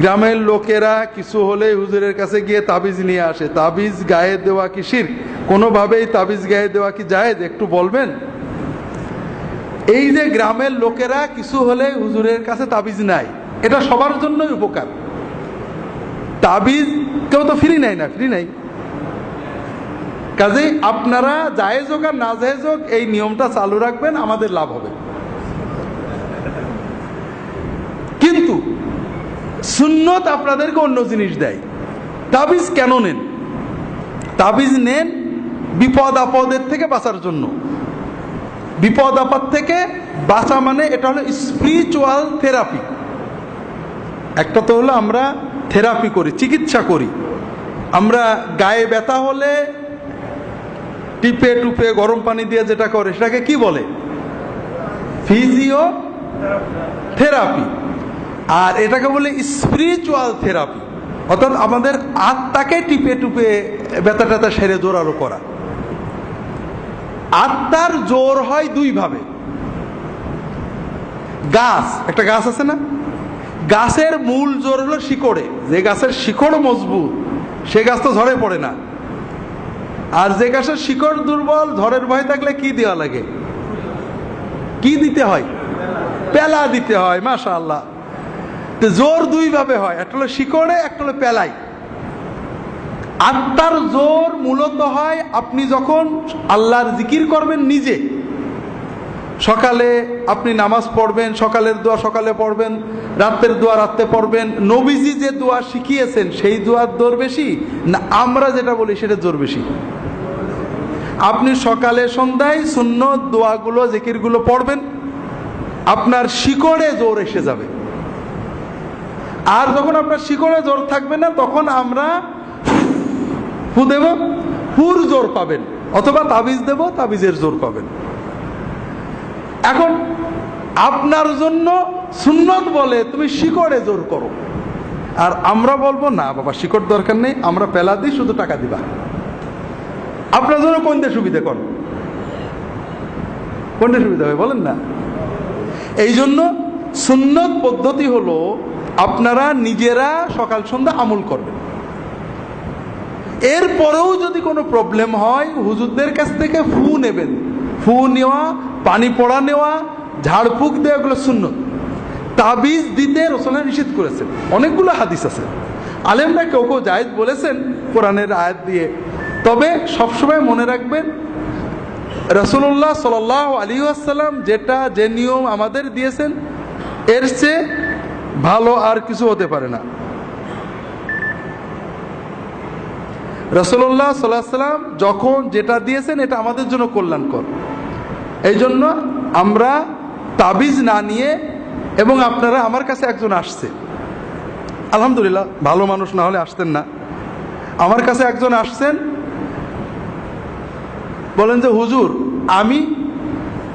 গ্রামের লোকেরা কিছু হলে হুজুরের কাছে গিয়ে তাবিজ নিয়ে আসে। তাবিজ গায়ে দেওয়া কি শিরক? কোনোভাবেই তাবিজ গায়ে দেওয়া কি জায়েজ? একটু বলবেন। এই যে গ্রামের লোকেরা কিছু হলে হুজুরের কাছে তাবিজ নাই, এটা সবার জন্যই উপকার। তাবিজ কেউ তো ফ্রি নেয় না, ফ্রি নাই। কাজেই আপনারা জায়েজ হোক আর না জায়েজ হোক এই নিয়মটা চালু রাখবেন, আমাদের লাভ হবে। কিন্তু সুন্নত আপনাদেরকে অন্য জিনিস দেয়। তাবিজ কেন নেন? তাবিজ নেন বিপদ আপদের থেকে বাঁচার জন্য। বিপদ আপদ থেকে বাঁচা মানে এটা হলো স্পিরিচুয়াল থেরাপি। একটা তো হলো আমরা থেরাপি করি, চিকিৎসা করি। আমরা গায়ে ব্যথা হলে টিপে টুপে গরম পানি দিয়ে যেটা করে সেটাকে কি বলে? Physio therapy. আর এটাকে বলে স্পিরিচুয়াল থেরাপি, অর্থাৎ আমাদের আত্মাকে টিপে টুপে ব্যথা ট্যাথা সেরে জোরালো করা। আত্মার জোর হয় দুই ভাবে। গাছ, একটা গাছ আছে না, গাছের মূল জোর হলো শিকড়ে। যে গাছের শিকড় মজবুত সে গাছ তো ঝড়ে পড়ে না। আর যে গাছের শিকড় দুর্বল, ঝড়ের ভয় থাকলে কি দেওয়া লাগে? কি দিতে হয়? পেলা দিতে হয়। মাশাআল্লাহ। তো জোর দুই ভাবে হয়, একটা হলো শিকড়ে, একটা হলো পেলাই। আত্মার জোর মূলত হয় আপনি যখন আল্লাহর জিকির করবেন নিজে। সকালে আপনি নামাজ পড়বেন, সকালের দোয়া সকালে পড়বেন, রাতের দোয়া রাতে পড়বেন। নবীজি যে দোয়া শিখিয়েছেন সেই দোয়ার জোর বেশি না আমরা যেটা বলি সেটা জোর বেশি? আপনি সকালে সন্ধ্যায় সুন্নত দোয়াগুলো জিকিরগুলো পড়বেন, আপনার শিকড়ে জোর এসে যাবে। আর যখন আপনার শিকড়ে জোর থাকবে না তখন আমরা ফু দেব, ফুর জোর পাবেন, অথবা তাবিজ দেব, তাবিজের জোর পাবেন। এখন আপনার জন্য সুন্নত বলে তুমি শিকড়ে জোর করো, আর আমরা বলবো না বাবা শিকড় দরকার নেই, আমরা পেলা দিই, শুধু টাকা দিবা। আপনার জন্য কোনটা সুবিধা? কোনটা সুবিধা হবে বলেন না? এই জন্য সুন্নত পদ্ধতি হলো আপনারা নিজেরা সকাল সন্ধ্যা আমল করবেন। এরপরেও যদি কোনো প্রবলেম হয় হুজুরদের কাছ থেকে ফু নেবেন। ফু নেওয়া, পানি পড়া নেওয়া, ঝাড়ফুঁক দেওয়া, এগুলো সুন্নত। তাবিজ দিতে রাসূল নিষেধ করেছেন, অনেকগুলো হাদিস আছে। আলেমরা কেউ কেউ জায়েজ বলেছেন কোরআনের আয়াত দিয়ে। তবে সবসময় মনে রাখবেন রাসূলুল্লাহ সাল্লাল্লাহু আলাইহি ওয়াসাল্লাম যে নিয়ম আমাদের দিয়েছেন এর চেয়ে ভালো আর কিছু হতে পারে না। রাসূলুল্লাহ সাল্লাল্লাহু আলাইহি ওয়াসাল্লাম যখন যেটা দিয়েছেন এটা আমাদের জন্য কল্যাণকর। এই জন্য আমরা তাবিজ না নিয়ে, এবং আপনারা আমার কাছে একজন আসছে, আলহামদুলিল্লাহ ভালো মানুষ না হলে আসতেন না, আমার কাছে একজন আসছেন, বলেন যে হুজুর আমি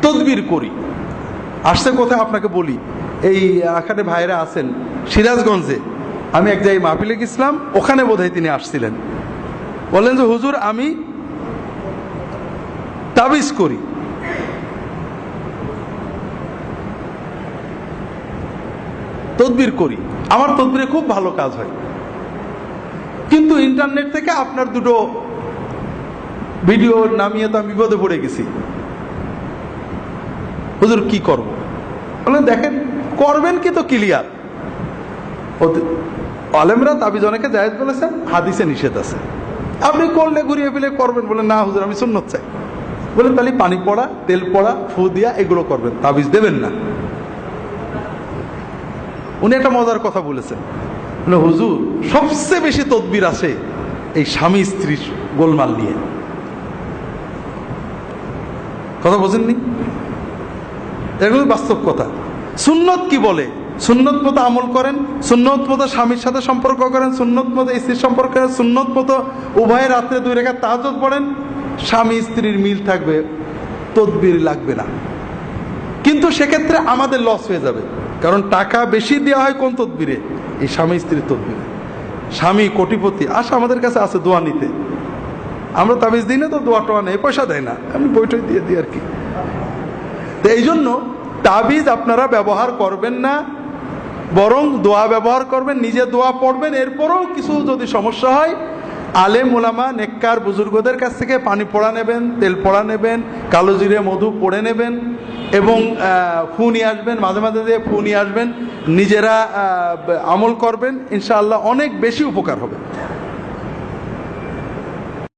তদবির করি। আসছে কোথায় আপনাকে বলি, এই এখানে ভাইরা আছেন সিরাজগঞ্জে, আমি এক জায়গায় মাহফিলে গেছিলাম, ওখানে বোধহয় তিনি আসছিলেন। বলেন যে হুজুর আমি তাবিজ করি। তদবির করি, আমার তদবিরে খুব ভালো কাজ হয়, কিন্তু ইন্টারনেট থেকে আপনার দুটো ভিডিও নামিয়ে তো আমি বিপদে পড়ে গেছি। হুজুর কি করব? বলেন দেখেন করবেন কি তো ক্লিয়ার। আলেমরা তাবিজ অনেকে জায়েজ বলেছেন, হাদিসে নিষেধ আছে। আপনি করলে ঘুরিয়ে ফিরে করবেন, বলেন না হুজুর আমি সুন্নত চাই, বলেন তাহলে পানি পড়া, তেল পড়া, ফু দিয়া এগুলো করবেন, তাবিজ দেবেন না। উনি একটা মজার কথা বলেছেন, হুজুর সবচেয়ে বেশি তদবির আছে এই স্বামী স্ত্রীর গোলমাল নিয়ে। কথা বোঝেননি? এগুলো বাস্তব কথা। সুন্নত কি বলে? সুন্নত মতো আমল করেন, সুন্নত মতো স্বামীর সাথে সম্পর্ক করেন, সুন্নত মতো স্ত্রীর সম্পর্ক করেন, সুন্নত মতো উভয় রাত্রে 2 রাকাত তাহাজ্জুদ পড়েন, স্বামী স্ত্রীর মিল থাকবে, তদবির লাগবে না। কিন্তু সেক্ষেত্রে আমাদের লস হয়ে যাবে, কারণ টাকা বেশি দেওয়া হয় কোন তদবিরে? এই স্বামী স্ত্রীর তদবিরে। স্বামী কোটিপতি আসে আমাদের কাছে আছে দোয়া নিতে, আমরা তাবিজ দিই না তো, দোয়া টোয়া নেই, পয়সা দেয় না, আমি বইটই দিয়ে দিই আর কি। তো এই জন্য তাবিজ আপনারা ব্যবহার করবেন না। বরং দোয়া ব্যবহার করবেন, নিজে দোয়া পড়বেন। এরপরেও কিছু যদি সমস্যা হয়, আলেম ওলামা নেককার বুজুর্গদের কাছ থেকে পানি পড়া নেবেন, তেল পড়া নেবেন, কালো জিরে মধু পড়ে নেবেন এবং ফু নিয়ে আসবেন, মাঝে মাঝে দিয়ে ফু নিয়ে আসবেন, নিজেরা আমল করবেন, ইনশাআল্লাহ অনেক বেশি উপকার হবে।